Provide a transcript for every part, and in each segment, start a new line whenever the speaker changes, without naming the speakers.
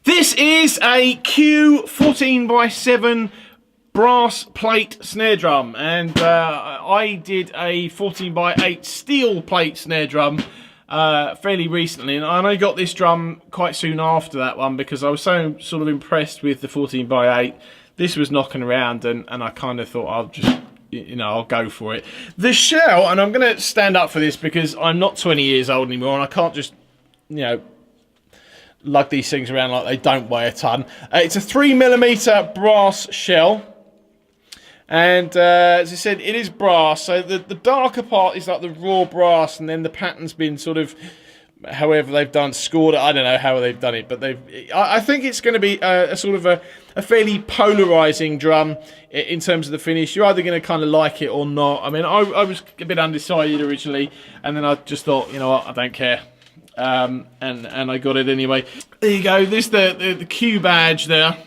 This is a Q14x7 brass plate snare drum, and I did a 14x8 steel plate snare drum fairly recently, and I got this drum quite soon after that one because I was so sort of impressed with the 14x8. This was knocking around, and I kind of thought I'll just, you know, I'll go for it. The shell, and I'm going to stand up for this because I'm not 20 years old anymore, and I can't just, you know, lug these things around like they don't weigh a ton. It's a 3mm brass shell, and as I said, it is brass. So the darker part is like the raw brass, and then the pattern's been sort of, however they've done, scored it. I don't know how they've done it, but I think it's going to be a sort of a fairly polarizing drum in terms of the finish. You're either going to kind of like it or not. I mean, I was a bit undecided originally, and then I just thought, you know what, I don't care. And I got it anyway. There you go. This the Q badge there.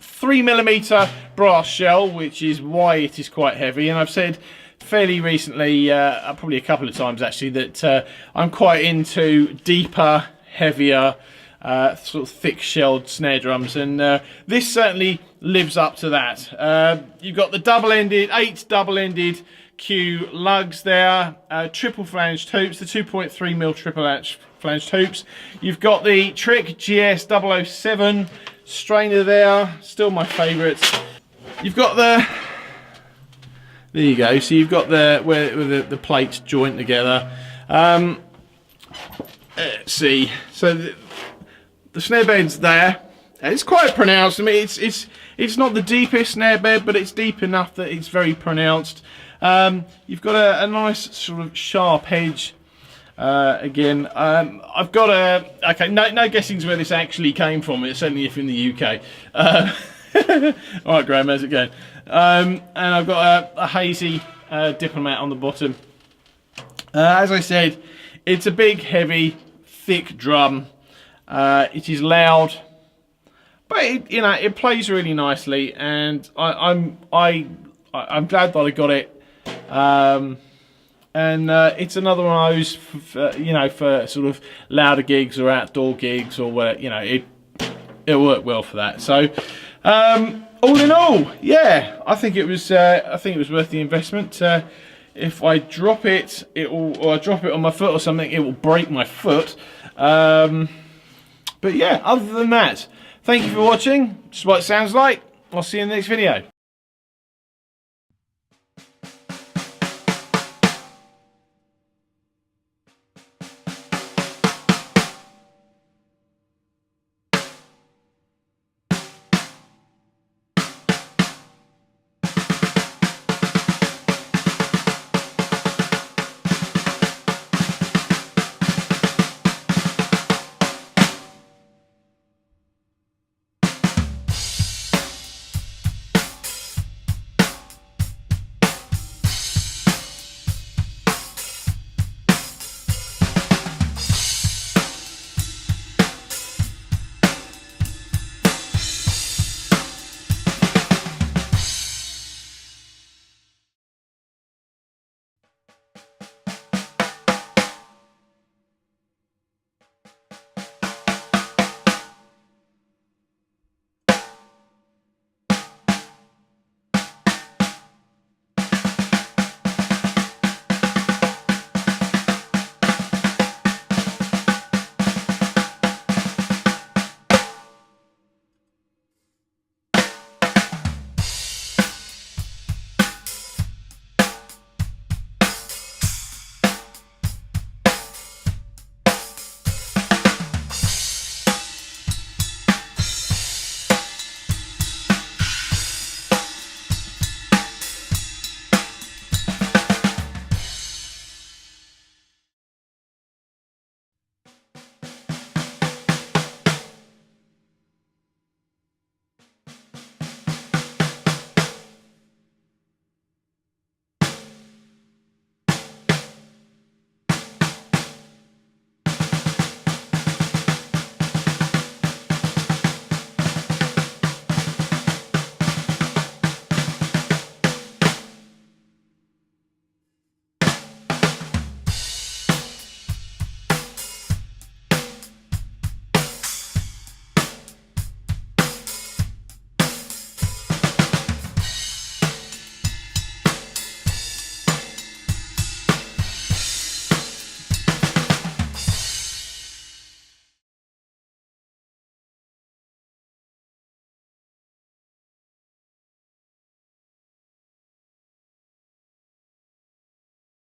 3mm brass shell, which is why it is quite heavy. And I've said fairly recently, probably a couple of times actually, that I'm quite into deeper, heavier, sort of thick-shelled snare drums, and this certainly lives up to that. You've got the double-ended, 8 double-ended Q lugs there, triple flanged hoops, the 2.3mm triple flanged hoops. You've got the Trick GS 007 strainer there, still my favourites. You've got the, there you go, so you've got where the plates joint together. Let's see, so the snare bed's there. It's quite pronounced. I mean, it's not the deepest snare bed, but it's deep enough that it's very pronounced. You've got a nice sort of sharp edge. Again, I've got okay, no guessings where this actually came from. It's certainly if in the UK. Alright, Graham, how's it going? And I've got a hazy diplomat on the bottom. As I said, it's a big, heavy, thick drum. It is loud, but you know, it plays really nicely, and I'm glad that I got it. And it's another one of those, you know, for sort of louder gigs or outdoor gigs, or where, you know, it'll work well for that. So all in all, yeah, I think it was worth the investment. If I drop it, or I drop it on my foot or something, it will break my foot. But yeah, other than that, thank you for watching. Just what it sounds like. I'll see you in the next video.